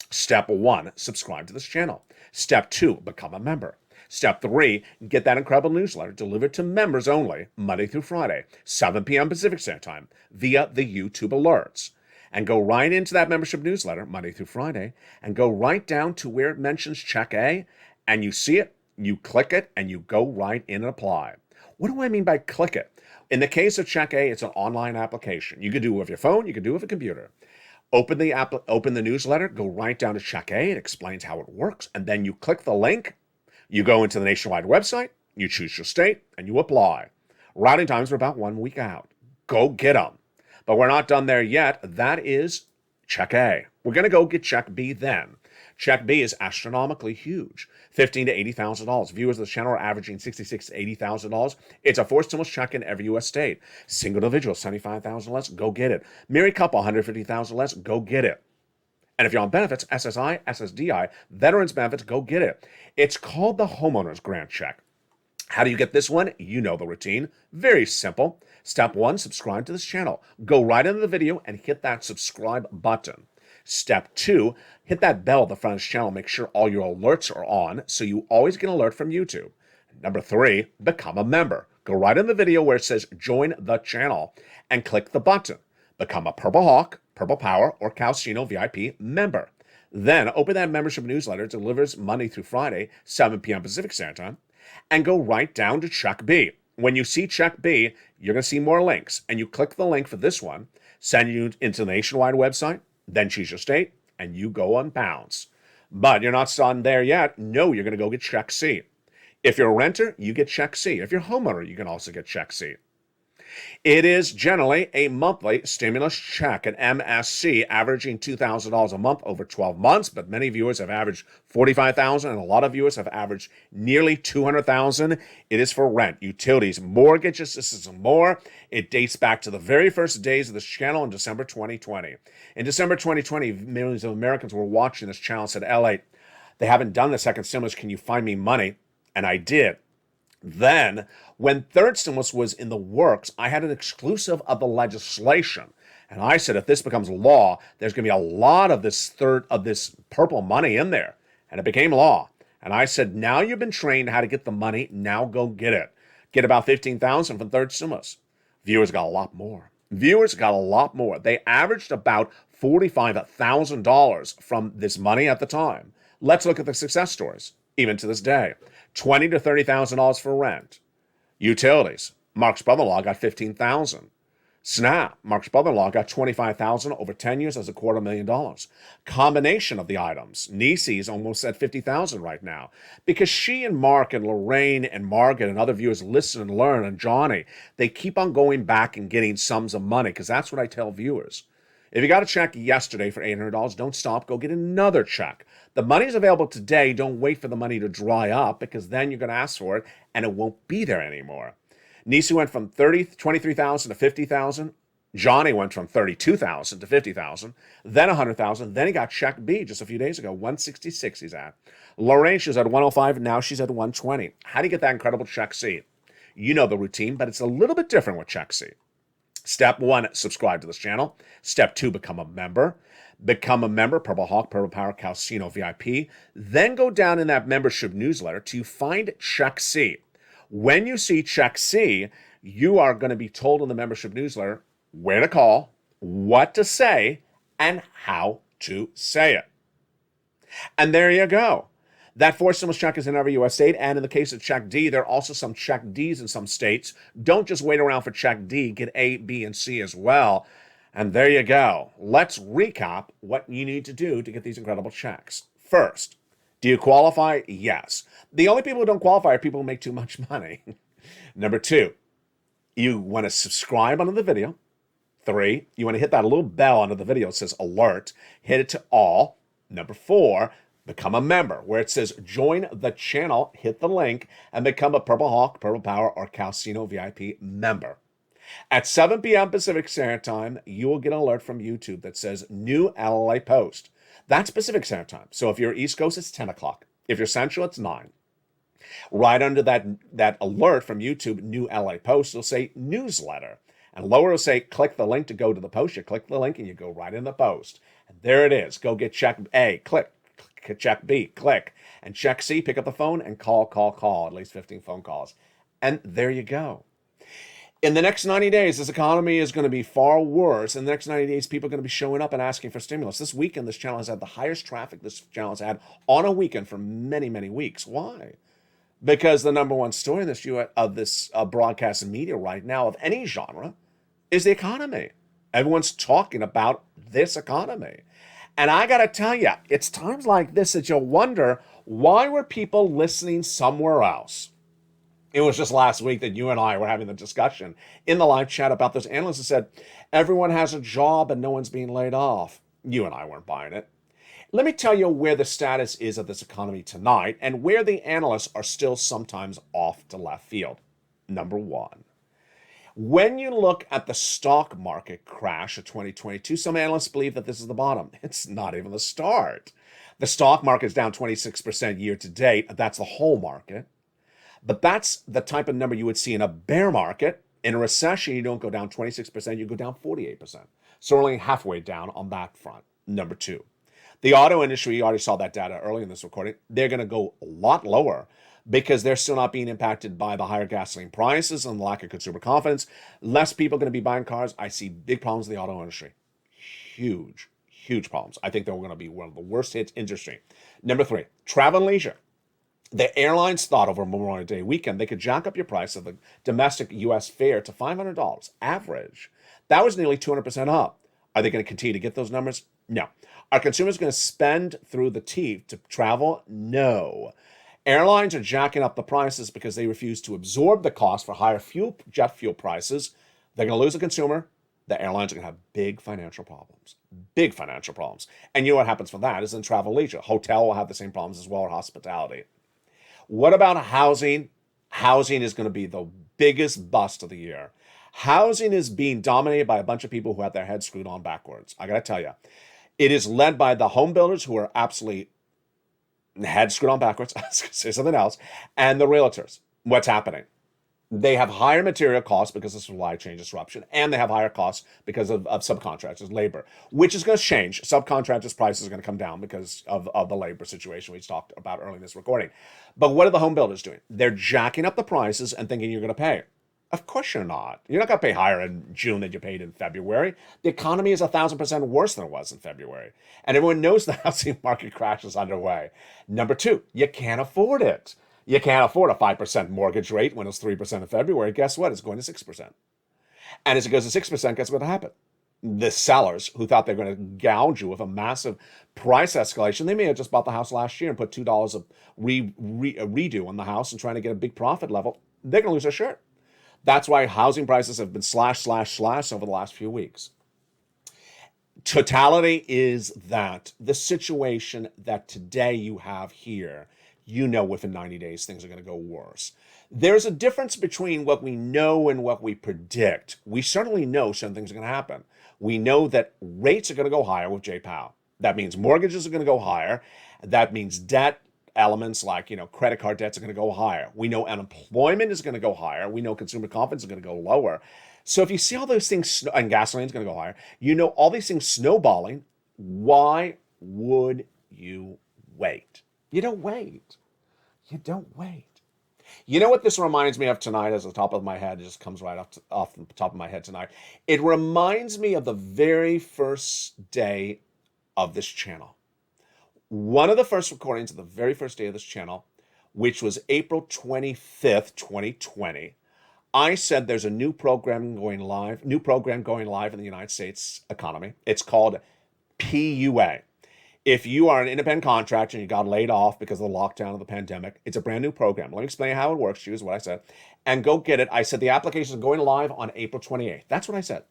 Step 1, subscribe to this channel. Step 2, become a member. Step 3, get that incredible newsletter delivered to members only, Monday through Friday, 7 p.m. Pacific Standard Time, via the YouTube alerts. And go right into that membership newsletter, Monday through Friday, and go right down to where it mentions Check A, and you see it, you click it, and you go right in and apply. What do I mean by click it? In the case of Check A, it's an online application. You can do it with your phone, you can do it with a computer. Open the newsletter, go right down to Check A, it explains how it works, and then you click the link, you go into the nationwide website, you choose your state, and you apply. Routing times are about 1 week out. Go get them. But we're not done there yet. That is Check A. We're going to go get Check B then. Check B is astronomically huge, $15,000 to $80,000. Viewers of the channel are averaging $66,000 to $80,000. It's a forced stimulus check in every U.S. state. Single individual, $75,000 less, go get it. Married couple, $150,000 less, go get it. And if you're on benefits, SSI, SSDI, veterans benefits, go get it. It's called the homeowner's grant check. How do you get this one? You know the routine. Very simple. Step 1, subscribe to this channel. Go right into the video and hit that subscribe button. Step 2, hit that bell at the front of this channel. Make sure all your alerts are on so you always get an alert from YouTube. Number 3, become a member. Go right in the video where it says join the channel and click the button. Become a Purple Hawk, Purple Power, or Calcino VIP member. Then open that membership newsletter. It delivers Monday through Friday, 7 p.m. Pacific Standard Time. And go right down to Check B. When you see Check B, you're going to see more links. And you click the link for this one, send you into the nationwide website, then choose your state, and you go on bounds. But you're not done there yet. No, you're going to go get Check C. If you're a renter, you get Check C. If you're a homeowner, you can also get Check C. It is generally a monthly stimulus check, an MSC, averaging $2,000 a month over 12 months, but many viewers have averaged $45,000, and a lot of viewers have averaged nearly $200,000. It is for rent, utilities, mortgages. This is more. It dates back to the very first days of this channel in December 2020. In December 2020, millions of Americans were watching this channel and said, LA, they haven't done the second stimulus. Can you find me money? And I did. Then, when third stimulus was in the works, I had an exclusive of the legislation. And I said, if this becomes law, there's going to be a lot of this purple money in there. And it became law. And I said, now you've been trained how to get the money. Now go get it. Get about $15,000 from third stimulus. Viewers got a lot more. They averaged about $45,000 from this money at the time. Let's look at the success stories, even to this day. $20,000 to $30,000 for rent. Utilities. Mark's brother-in-law got $15,000. SNAP. Mark's brother-in-law got $25,000 over 10 years as $250,000. Combination of the items. Niecy's almost at $50,000 right now. Because she and Mark and Lorraine and Margaret and other viewers listen and learn, and Johnny, they keep on going back and getting sums of money, because that's what I tell viewers. If you got a check yesterday for $800, don't stop. Go get another check. The money's available today. Don't wait for the money to dry up, because then you're going to ask for it and it won't be there anymore. Niecy went from $23,000 to $50,000. Johnny went from $32,000 to $50,000, then $100,000. Then he got check B just a few days ago. $166 he's at. Lorraine, she was at $105. Now she's at $120. How do you get that incredible check C? You know the routine, but it's a little bit different with check C. Step 1, subscribe to this channel. Step 2, become a member. Become a member, Purple Hawk, Purple Power, Calcino VIP. Then go down in that membership newsletter to find Check C. When you see Check C, you are going to be told in the membership newsletter where to call, what to say, and how to say it. And there you go. That fourth stimulus check is in every U.S. state, and in the case of Check D, there are also some Check Ds in some states. Don't just wait around for Check D. Get A, B, and C as well. And there you go. Let's recap what you need to do to get these incredible checks. First, do you qualify? Yes. The only people who don't qualify are people who make too much money. Number 2, you want to subscribe under the video. 3, you want to hit that little bell under the video. It says alert. Hit it to all. Number 4, become a member, where it says join the channel. Hit the link and become a Purple Hawk, Purple Power, or Calcino VIP member. At 7 p.m. Pacific Standard Time, you will get an alert from YouTube that says new LALATE post. That's Pacific Standard Time. So if you're East Coast, it's 10 o'clock. If you're Central, it's 9. Right under that alert from YouTube, new LALATE post, it'll say newsletter. And lower it'll say click the link to go to the post. You click the link and you go right in the post. And there it is. Go get Check A, click. Check B, click. And Check C, pick up the phone and call, at least 15 phone calls. And there you go. In the next 90 days, this economy is going to be far worse. In the next 90 days, people are going to be showing up and asking for stimulus. This weekend, this channel has had the highest traffic this channel has had on a weekend for many, many weeks. Why? Because the number one story in this broadcast and media right now of any genre is the economy. Everyone's talking about this economy. And I got to tell you, it's times like this that you'll wonder, why were people listening somewhere else? It was just last week that you and I were having the discussion in the live chat about this analyst who said, everyone has a job and no one's being laid off. You and I weren't buying it. Let me tell you where the status is of this economy tonight and where the analysts are still sometimes off to left field. Number 1, When you look at the stock market crash of 2022, some analysts believe that this is the bottom. It's not even the start. The stock market is down 26% year to date. That's the whole market. But that's the type of number you would see in a bear market. In a recession, you don't go down 26%, you go down 48%. So we're only halfway down on that front. Number two, the auto industry, you already saw that data early in this recording, they're going to go a lot lower because they're still not being impacted by the higher gasoline prices and the lack of consumer confidence. Less people are going to be buying cars. I see big problems in the auto industry. Huge problems. I think they're going to be one of the worst hit industry. Number three, travel and leisure. The airlines thought over Memorial Day weekend they could jack up your price of the domestic U.S. fare to $500 average. That was nearly 200% up. Are they going to continue to get those numbers? No. Are consumers going to spend through the teeth to travel? No. Airlines are jacking up the prices because they refuse to absorb the cost for higher jet fuel prices. They're going to lose a consumer. The airlines are going to have big financial problems. Big financial problems. And you know what happens for that is in travel leisure. Hotel will have the same problems as well, or hospitality. What about housing? Housing is going to be the biggest bust of the year. Housing is being dominated by a bunch of people who have their heads screwed on backwards. I got to tell you, it is led by the home builders who are absolutely head screwed on backwards. I was going to say something else. And the realtors. What's happening? They have higher material costs because of supply chain disruption, and they have higher costs because of subcontractors, labor, which is going to change. Subcontractors' prices are going to come down because of the labor situation we talked about earlier in this recording. But what are the home builders doing? They're jacking up the prices and thinking you're going to pay. Of course you're not. You're not going to pay higher in June than you paid in February. The economy is 1,000% worse than it was in February. And everyone knows the housing market crash is underway. Number two, you can't afford it. You can't afford a 5% mortgage rate when it's 3% in February. Guess what? It's going to 6%. And as it goes to 6%, guess what's going to happen? The sellers who thought they're going to gouge you with a massive price escalation, they may have just bought the house last year and put $2 of redo on the house and trying to get a big profit level. They're going to lose their shirt. That's why housing prices have been slash over the last few weeks. Totality is that the situation that today you have here, you know within 90 days things are going to go worse. There's a difference between what we know and what we predict. We certainly know certain things are going to happen. We know that rates are going to go higher with Jay Powell. That means mortgages are going to go higher. That means debt elements like, credit card debts are going to go higher. We know unemployment is going to go higher. We know consumer confidence is going to go lower. So if you see all those things, and gasoline is going to go higher, all these things snowballing, why would you wait? You don't wait. You don't wait. You know what this reminds me of tonight as the top of my head? It just comes right off the top of my head tonight. It reminds me of the very first day of this channel. One of the first recordings of the very first day of this channel, which was April 25th, 2020, I said there's a new program going live in the United States economy. It's called PUA. If you are an independent contractor and you got laid off because of the lockdown of the pandemic, it's a brand new program. Let me explain how it works to you, is what I said. And go get it. I said the application is going live on April 28th. That's what I said.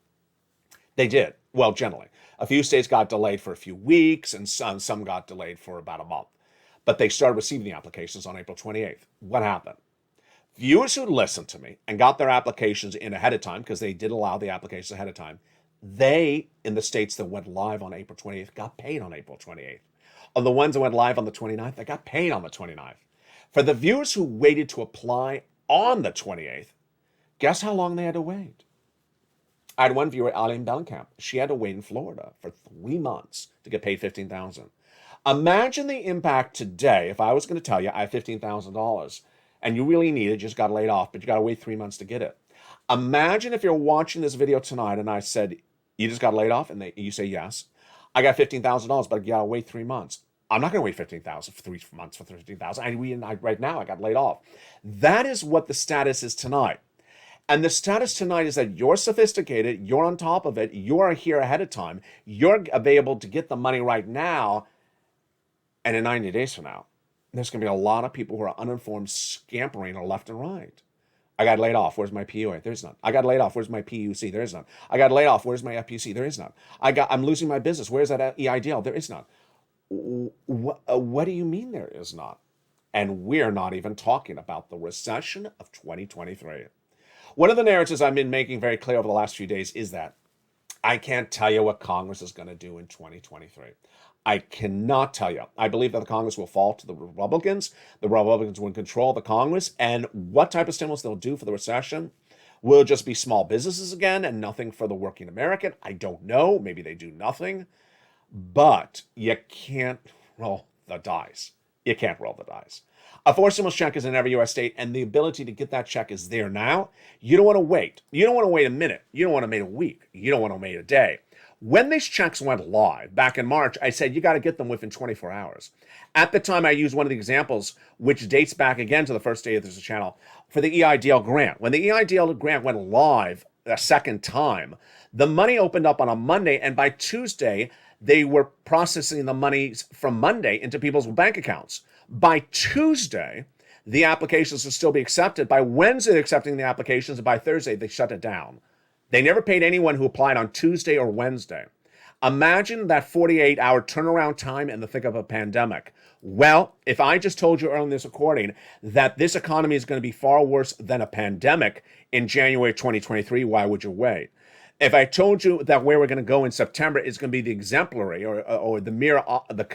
They did. Well, generally. A few states got delayed for a few weeks, and some got delayed for about a month. But they started receiving the applications on April 28th. What happened? Viewers who listened to me and got their applications in ahead of time, because they did allow the applications ahead of time, they, in the states that went live on April 28th, got paid on April 28th. On the ones that went live on the 29th, they got paid on the 29th. For the viewers who waited to apply on the 28th, guess how long they had to wait? I had one viewer, Eileen Bellenkamp. She had to wait in Florida for 3 months to get paid $15,000. Imagine the impact today if I was going to tell you I have $15,000 and you really need it, you just got laid off, but you got to wait 3 months to get it. Imagine if you're watching this video tonight and I said, you just got laid off, and you say yes. I got $15,000, but you got to wait 3 months. I'm not going to wait 15,000 for 3 months for 15,000. Right now I got laid off. That is what the status is tonight. And the status tonight is that you're sophisticated, you're on top of it, you're here ahead of time, you're available to get the money right now, and in 90 days from now, there's going to be a lot of people who are uninformed scampering left and right. I got laid off. Where's my PUA? There's none. I got laid off. Where's my PUC? There is none. I got laid off. Where's my FPC? There is none. I'm losing my business. Where's that EIDL? There is none. What do you mean there is none? And we're not even talking about the recession of 2023. One of the narratives I've been making very clear over the last few days is that I can't tell you what Congress is going to do in 2023. I cannot tell you. I believe that the Congress will fall to the Republicans. The Republicans will control the Congress, and what type of stimulus they'll do for the recession will just be small businesses again and nothing for the working American. I don't know. Maybe they do nothing, but you can't roll the dice. You can't roll the dice. A forced stimulus check is in every U.S. state, and the ability to get that check is there now. You don't want to wait. You don't want to wait a minute. You don't want to wait a week. You don't want to wait a day. When these checks went live back in March, I said you got to get them within 24 hours. At the time, I used one of the examples, which dates back again to the first day of this channel, for the EIDL grant. When the EIDL grant went live a second time, the money opened up on a Monday, and by Tuesday, they were processing the money from Monday into people's bank accounts. By Tuesday, the applications will still be accepted. By Wednesday, they're accepting the applications, and by Thursday, they shut it down. They never paid anyone who applied on Tuesday or Wednesday. Imagine that 48-hour turnaround time in the thick of a pandemic. Well, if I just told you earlier in this recording that this economy is going to be far worse than a pandemic in January 2023, why would you wait? If I told you that where we're going to go in September is going to be the exemplary or the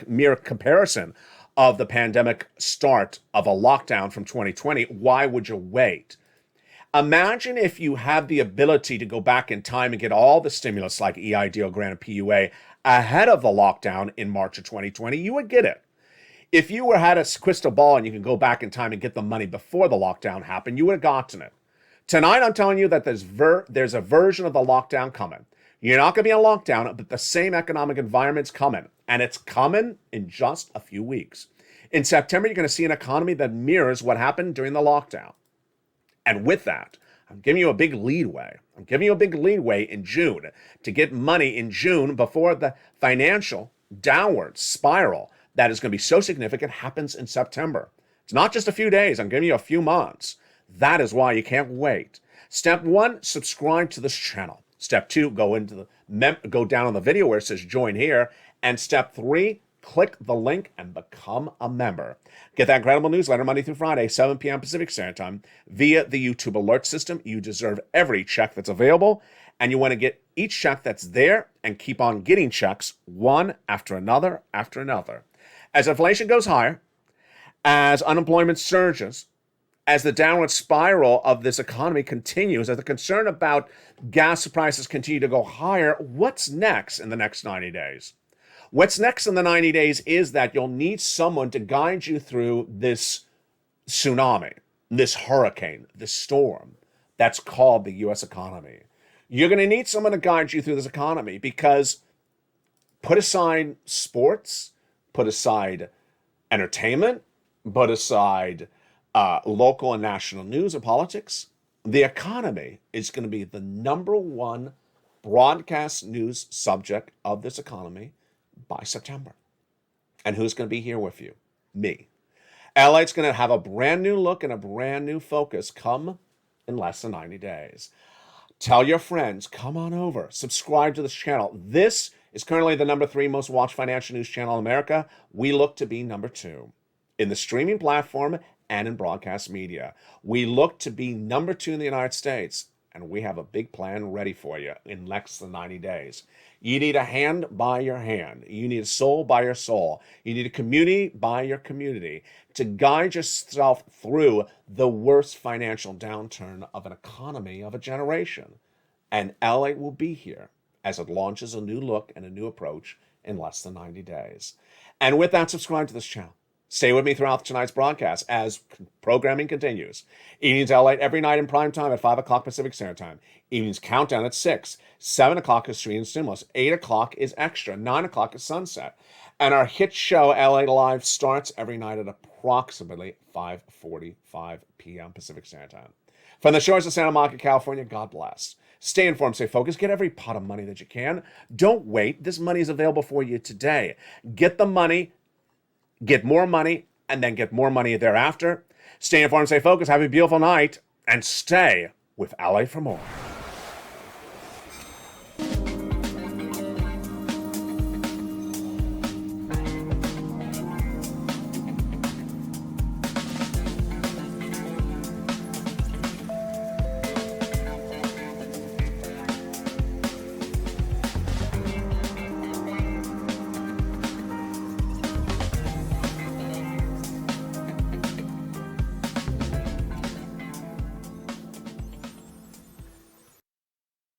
mere comparison of the pandemic start of a lockdown from 2020, why would you wait? Imagine if you had the ability to go back in time and get all the stimulus like EIDL grant and PUA ahead of the lockdown in March of 2020, you would get it. If you had a crystal ball and you could go back in time and get the money before the lockdown happened, you would have gotten it. Tonight, I'm telling you that there's a version of the lockdown coming. You're not going to be on lockdown, but the same economic environment's coming, and it's coming in just a few weeks. In September, you're going to see an economy that mirrors what happened during the lockdown. And with that, I'm giving you a big leeway. I'm giving you a big leeway in June to get money in June before the financial downward spiral that is going to be so significant happens in September. It's not just a few days. I'm giving you a few months. That is why you can't wait. Step 1, subscribe to this channel. Step 2, go down on the video where it says join here. And step 3, click the link and become a member. Get that incredible newsletter Monday through Friday, 7 p.m. Pacific Standard Time via the YouTube alert system. You deserve every check that's available, and you want to get each check that's there and keep on getting checks one after another after another. As inflation goes higher, as unemployment surges, as the downward spiral of this economy continues, as the concern about gas prices continue to go higher, what's next in the next 90 days? What's next in the 90 days is that you'll need someone to guide you through this tsunami, this hurricane, this storm that's called the U.S. economy. You're going to need someone to guide you through this economy because put aside sports, put aside entertainment, put aside local and national news or politics, the economy is going to be the number one broadcast news subject of this economy by September. And who's going to be here with you? Me. LATE's going to have a brand new look and a brand new focus come in less than 90 days. Tell your friends, come on over, subscribe to this channel. This is currently the number 3 most watched financial news channel in America. We look to be number 2 in the streaming platform and in broadcast media. We look to be number 2 in the United States, and we have a big plan ready for you in less than 90 days. You need a hand by your hand. You need a soul by your soul. You need a community by your community to guide yourself through the worst financial downturn of an economy of a generation. And LA will be here as it launches a new look and a new approach in less than 90 days. And with that, subscribe to this channel. Stay with me throughout tonight's broadcast as programming continues. Evenings LA every night in prime time at 5 o'clock Pacific Standard Time. Evenings countdown at 6. 7 o'clock is Street and Stimulus. 8 o'clock is Extra. 9 o'clock is Sunset. And our hit show, LA Live, starts every night at approximately 5:45 p.m. Pacific Standard Time. From the shores of Santa Monica, California, God bless. Stay informed, stay focused, get every pot of money that you can. Don't wait. This money is available for you today. Get the money, get more money, and then get more money thereafter. Stay informed, stay focused, have a beautiful night, and stay with LA for more.